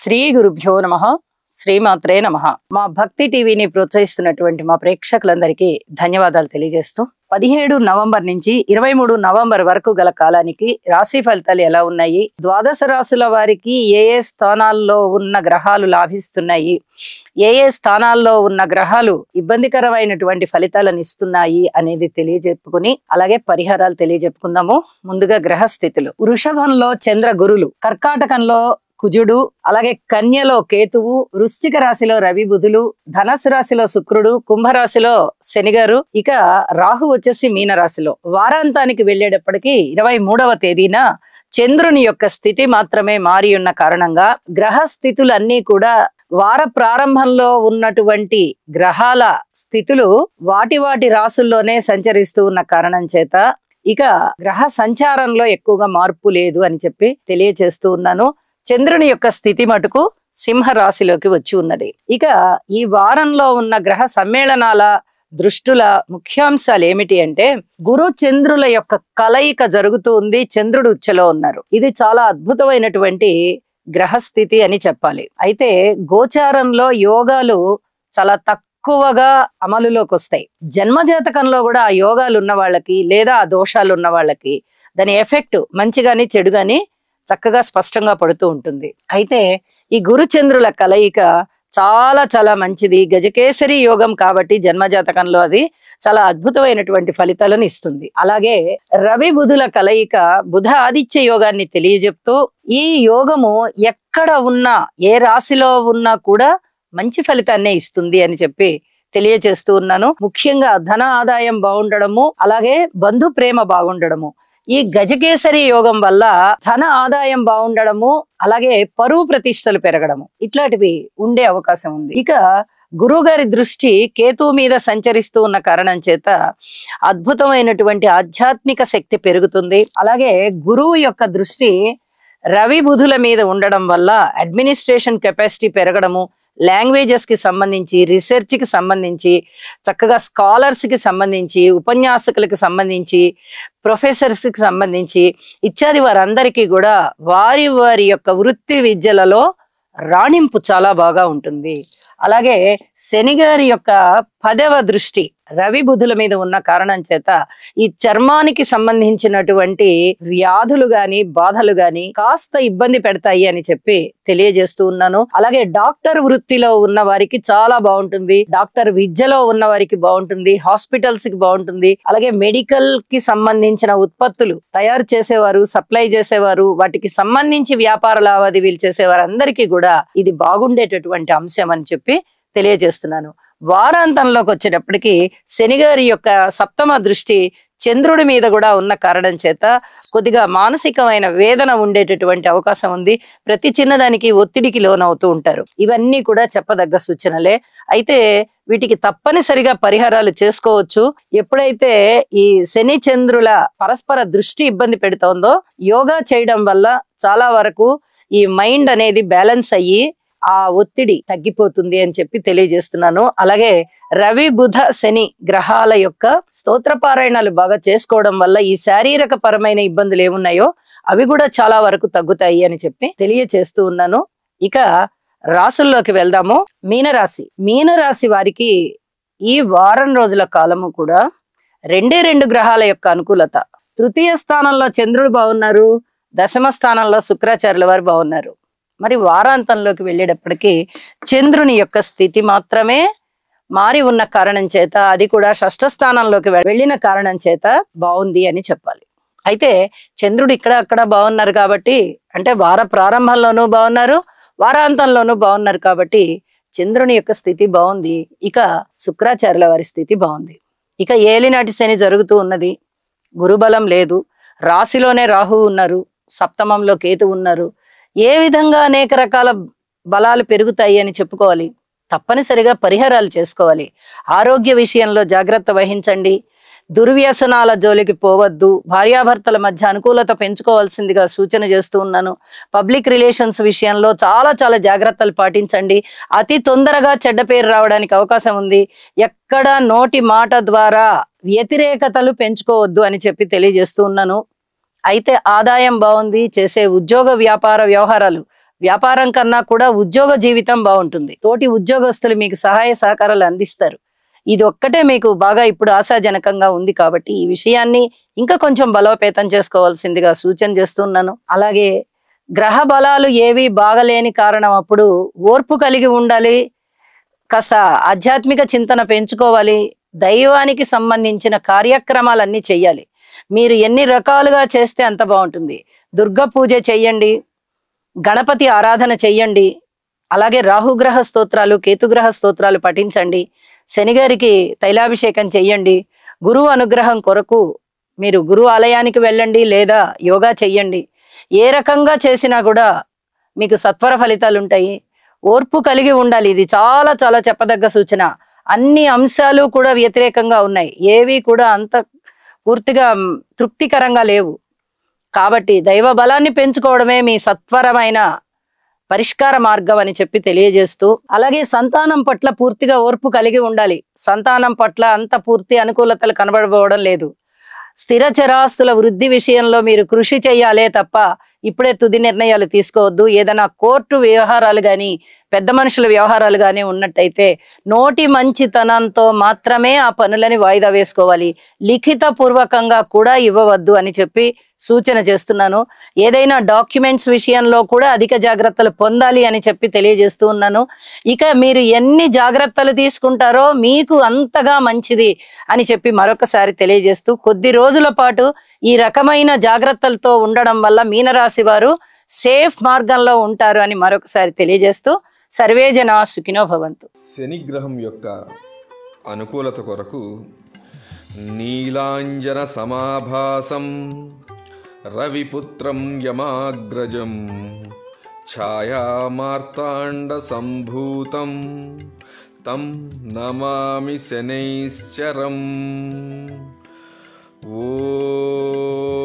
శ్రీ గురుభ్యో నమః శ్రీమాత్రే నమః. మా భక్తి టీవీని ప్రోత్సహిస్తున్నటువంటి మా ప్రేక్షకులందరికీ ధన్యవాదాలు తెలియజేస్తూ 17 నవంబర్ నుంచి 23 నవంబర్ వరకు గల కాలానికి రాశి ఫలితాలు ఎలా ఉన్నాయి, ద్వాదశ రాశుల వారికి ఏ ఏ స్థానాల్లో ఉన్న గ్రహాలు లాభిస్తున్నాయి, ఏ ఏ స్థానాల్లో ఉన్న గ్రహాలు ఇబ్బందికరమైనటువంటి ఫలితాలను ఇస్తున్నాయి అనేది తెలియజెప్పుకుని అలాగే పరిహారాలు తెలియజెప్పుకుందాము. ముందుగా గ్రహ స్థితులు. వృషభంలో చంద్ర గురులు, కర్కాటకంలో కుజుడు, అలాగే కన్యలో కేతువు, వృశ్చిక రాశిలో రవి బుధులు, ధనస్సు రాశిలో శుక్రుడు, కుంభరాశిలో శనిగారు, ఇక రాహు వచ్చేసి మీన రాశిలో. వారాంతానికి వెళ్ళేటప్పటికి 23వ తేదీన చంద్రుని యొక్క స్థితి మాత్రమే మారి ఉన్న కారణంగా గ్రహ స్థితులన్నీ కూడా వార ప్రారంభంలో ఉన్నటువంటి గ్రహాల స్థితులు వాటి రాశుల్లోనే సంచరిస్తూ ఉన్న కారణం చేత ఇక గ్రహ సంచారంలో ఎక్కువగా మార్పు లేదు అని చెప్పి తెలియచేస్తూ ఉన్నాను. చంద్రుని యొక్క స్థితి మటుకు సింహ రాశిలోకి వచ్చి ఉన్నది. ఇక ఈ వారంలో ఉన్న గ్రహ సమ్మేళనాల దృష్టుల ముఖ్యాంశాలు ఏమిటి అంటే, గురు చంద్రుల యొక్క కలయిక జరుగుతూ ఉంది. చంద్రుడు ఉచ్చలో ఉన్నారు. ఇది చాలా అద్భుతమైనటువంటి గ్రహస్థితి అని చెప్పాలి. అయితే గోచారంలో యోగాలు చాలా ఎక్కువగా అమలులోకి వస్తాయి. జన్మజాతకంలో కూడా ఆ యోగాలు ఉన్న వాళ్ళకి లేదా ఆ దోషాలు ఉన్న వాళ్ళకి దాని ఎఫెక్ట్ మంచిగాని చెడుగాని చక్కగా స్పష్టంగా పడుతూ ఉంటుంది. అయితే ఈ గురు చంద్రుల కలయిక చాలా చాలా మంచిది. గజకేసరి యోగం కాబట్టి జన్మజాతకంలో అది చాలా అద్భుతమైనటువంటి ఫలితాలను ఇస్తుంది. అలాగే రవి బుధుల కలయిక బుధ ఆదిత్య యోగాన్ని తెలియజెప్తూ ఈ యోగము ఎక్కడ ఉన్నా ఏ రాశిలో ఉన్నా కూడా మంచి ఫలితాన్నే ఇస్తుంది అని చెప్పి తెలియజేస్తూ ఉన్నాను. ముఖ్యంగా ధన ఆదాయం బాగుండడము, అలాగే బంధు ప్రేమ బాగుండడము, ఈ గజకేసరి యోగం వల్ల ధన ఆదాయం బాగుండడము, అలాగే పరువు ప్రతిష్టలు పెరగడము ఇట్లాంటివి ఉండే అవకాశం ఉంది. ఇక గురువు గారి దృష్టి కేతువు మీద సంచరిస్తూ ఉన్న కారణం చేత అద్భుతమైనటువంటి ఆధ్యాత్మిక శక్తి పెరుగుతుంది. అలాగే గురువు యొక్క దృష్టి రవి బుధుల మీద ఉండడం వల్ల అడ్మినిస్ట్రేషన్ కెపాసిటీ పెరగడము, లాంగ్వేజెస్ కి సంబంధించి, రీసెర్చ్ కి సంబంధించి, చక్కగా స్కాలర్స్ కి సంబంధించి, ఉపన్యాసకులకు సంబంధించి, ప్రొఫెసర్స్ కి సంబంధించి ఇత్యాది వారందరికీ కూడా వారి వారి యొక్క వృత్తి విద్యలలో రాణింపు చాలా బాగా ఉంటుంది. అలాగే శని గారి యొక్క 10వ దృష్టి రవి బుధుల మీద ఉన్న కారణం చేత ఈ చర్మానికి సంబంధించినటువంటి వ్యాధులు గాని బాధలు గాని కాస్త ఇబ్బంది పెడతాయి అని చెప్పి తెలియజేస్తూ ఉన్నాను. అలాగే డాక్టర్ వృత్తిలో ఉన్న వారికి చాలా బాగుంటుంది, డాక్టర్ విద్యలో ఉన్న వారికి బాగుంటుంది, హాస్పిటల్స్ కి బాగుంటుంది. అలాగే మెడికల్ కి సంబంధించిన ఉత్పత్తులు తయారు చేసేవారు, సప్లై చేసేవారు, వాటికి సంబంధించి వ్యాపార లావాదేవీలు చేసేవారు అందరికీ కూడా ఇది బాగుండేటటువంటి అంశం అని చెప్పి తెలియజేస్తున్నాను. వారాంతంలోకి వచ్చేటప్పటికి శనిగారి యొక్క 7వ దృష్టి చంద్రుడి మీద కూడా ఉన్న కారణం చేత కొద్దిగా మానసికమైన వేదన ఉండేటటువంటి అవకాశం ఉంది. ప్రతి చిన్నదానికి ఒత్తిడికి లోనవుతూ ఉంటారు. ఇవన్నీ కూడా చెప్పదగ్గ సూచనలే. అయితే వీటికి తప్పనిసరిగా పరిహారాలు చేసుకోవచ్చు. ఎప్పుడైతే ఈ శని చంద్రుల పరస్పర దృష్టి ఇబ్బంది పెడుతోందో యోగా చేయడం వల్ల చాలా వరకు ఈ మైండ్ అనేది బ్యాలెన్స్ అయ్యి ఆ ఒత్తిడి తగ్గిపోతుంది అని చెప్పి తెలియజేస్తున్నాను. అలాగే రవి బుధ శని గ్రహాల యొక్క స్తోత్రపారాయణాలు బాగా చేసుకోవడం వల్ల ఈ శారీరక పరమైన ఇబ్బందులు ఏమున్నాయో అవి కూడా చాలా వరకు తగ్గుతాయి అని చెప్పి తెలియజేస్తూ ఉన్నాను. ఇక రాసుల్లోకి వెళ్దాము. మీనరాశి వారికి ఈ వారం రోజుల కాలము కూడా 2 గ్రహాల యొక్క అనుకూలత. తృతీయ స్థానంలో చంద్రుడు బాగున్నారు, దశమ స్థానంలో శుక్రాచార్యుల వారు బాగున్నారు. మరి వారాంతంలోకి వెళ్ళేటప్పటికి చంద్రుని యొక్క స్థితి మాత్రమే మారి ఉన్న కారణం చేత, అది కూడా 6వ స్థానంలోకి వెళ్ళిన కారణం చేత బాగుంది అని చెప్పాలి. అయితే చంద్రుడు ఇక్కడ అక్కడ బాగున్నారు కాబట్టి, అంటే వార ప్రారంభంలోనూ బాగున్నారు, వారాంతంలోనూ బాగున్నారు కాబట్టి చంద్రుని యొక్క స్థితి బాగుంది. ఇక శుక్రాచార్యుల వారి స్థితి బాగుంది. ఇక ఏలినాటి శని జరుగుతూ ఉన్నది, గురుబలం లేదు, రాశిలోనే రాహు ఉన్నారు, సప్తమంలో కేతు ఉన్నారు. ఏ విధంగా అనేక రకాల బలాలు పెరుగుతాయి అని చెప్పుకోవాలి. తప్పనిసరిగా పరిహారాలు చేసుకోవాలి. ఆరోగ్య విషయంలో జాగ్రత్త వహించండి. దుర్వ్యసనాల జోలికి పోవద్దు. భార్యాభర్తల మధ్య అనుకూలత పెంచుకోవాల్సిందిగా సూచన చేస్తూ ఉన్నాను. పబ్లిక్ రిలేషన్స్ విషయంలో చాలా చాలా జాగ్రత్తలు పాటించండి. అతి తొందరగా చెడ్డ పేరు రావడానికి అవకాశం ఉంది. ఎక్కడ నోటి మాట ద్వారా వ్యతిరేకతలు పెంచుకోవద్దు అని చెప్పి తెలియజేస్తూ ఉన్నాను. అయితే ఆదాయం బాగుంది, చేసే ఉద్యోగ వ్యాపార వ్యవహారాలు వ్యాపారం కన్నా కూడా ఉద్యోగ జీవితం బాగుంటుంది. తోటి ఉద్యోగస్తులు మీకు సహాయ సహకారాలు అందిస్తారు. ఇది ఒక్కటే మీకు బాగా ఇప్పుడు ఆశాజనకంగా ఉంది కాబట్టి ఈ విషయాన్ని ఇంకా కొంచెం బలోపేతం చేసుకోవాల్సిందిగా సూచన చేస్తున్నాను. అలాగే గ్రహ బలాలు ఏవి బాగలేని కారణం అప్పుడు ఓర్పు కలిగి ఉండాలి, కాస్త ఆధ్యాత్మిక చింతన పెంచుకోవాలి, దైవానికి సంబంధించిన కార్యక్రమాలన్నీ చెయ్యాలి. మీరు ఎన్ని రకాలుగా చేస్తే అంత బాగుంటుంది. దుర్గ పూజ చెయ్యండి, గణపతి ఆరాధన చెయ్యండి, అలాగే రాహుగ్రహ స్తోత్రాలు కేతుగ్రహ స్తోత్రాలు పఠించండి, శనిగారికి తైలాభిషేకం చెయ్యండి. గురువు అనుగ్రహం కొరకు మీరు గురు ఆలయానికి వెళ్ళండి లేదా యోగా చెయ్యండి. ఏ రకంగా చేసినా కూడా మీకు సత్వర ఫలితాలు ఉంటాయి. ఓర్పు కలిగి ఉండాలి. ఇది చాలా చాలా చెప్పదగ్గ సూచన. అన్ని అంశాలు కూడా వ్యతిరేకంగా ఉన్నాయి, ఏవి కూడా అంత పూర్తిగా తృప్తికరంగా లేవు. కాబట్టి దైవ బలాన్ని పెంచుకోవడమే మీ సత్వరమైన పరిష్కార మార్గం అని చెప్పి తెలియజేస్తూ, అలాగే సంతానం పట్ల పూర్తిగా ఓర్పు కలిగి ఉండాలి. సంతానం పట్ల అంత పూర్తి అనుకూలతలు కనబడబోవడం లేదు. స్థిర చరాస్తుల వృద్ధి విషయంలో మీరు కృషి చేయాలే తప్ప ఇప్పుడే తుది నిర్ణయాలు తీసుకోవద్దు. ఏదైనా కోర్టు వ్యవహారాలు కానీ పెద్ద మనుషుల వ్యవహారాలు కానీ ఉన్నట్టయితే నోటి మంచితనంతో మాత్రమే ఆ పనులని వాయిదా వేసుకోవాలి. లిఖిత పూర్వకంగా కూడా ఇవ్వవద్దు అని చెప్పి సూచన చేస్తున్నాను. ఏదైనా డాక్యుమెంట్స్ విషయంలో కూడా అధిక జాగ్రత్తలు పొందాలి అని చెప్పి తెలియజేస్తూ ఉన్నాను. ఇక మీరు ఎన్ని జాగ్రత్తలు తీసుకుంటారో మీకు అంతగా మంచిది అని చెప్పి మరొకసారి తెలియజేస్తూ, కొద్ది రోజుల పాటు ఈ రకమైన జాగ్రత్తలతో ఉండడం వల్ల మీనరాశి వారు సేఫ్ మార్గంలో ఉంటారు అని మరొకసారి తెలియజేస్తూ, సర్వే జనా సుఖినో భవంతు. శని గ్రహం యొక్క అనుకూలత కొరకు నీలాంజన సమాభాసం రవిపుత్రం యమాగ్రజం ఛాయామార్తాండ సంభూతం తం నమామి శనైశ్చరం. ఓం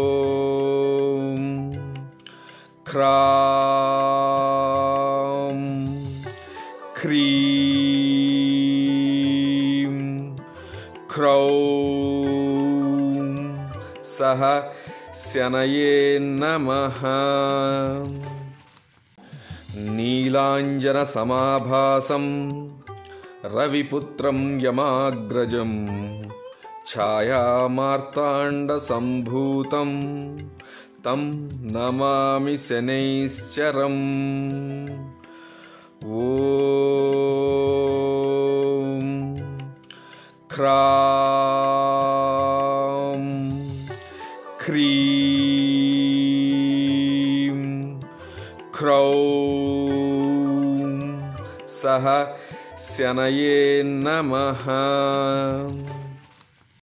క్రాం క్రీం క్రౌం సహ శనయే నమః. నీలాంజన సమాభాసం రవిపుత్రం యమాగ్రజం ఛాయామార్తాండ సంభూతం తం నమామి శనైశ్చరం. ఓం క్రాం క్రీం క్రౌం సహ శనయే నమః.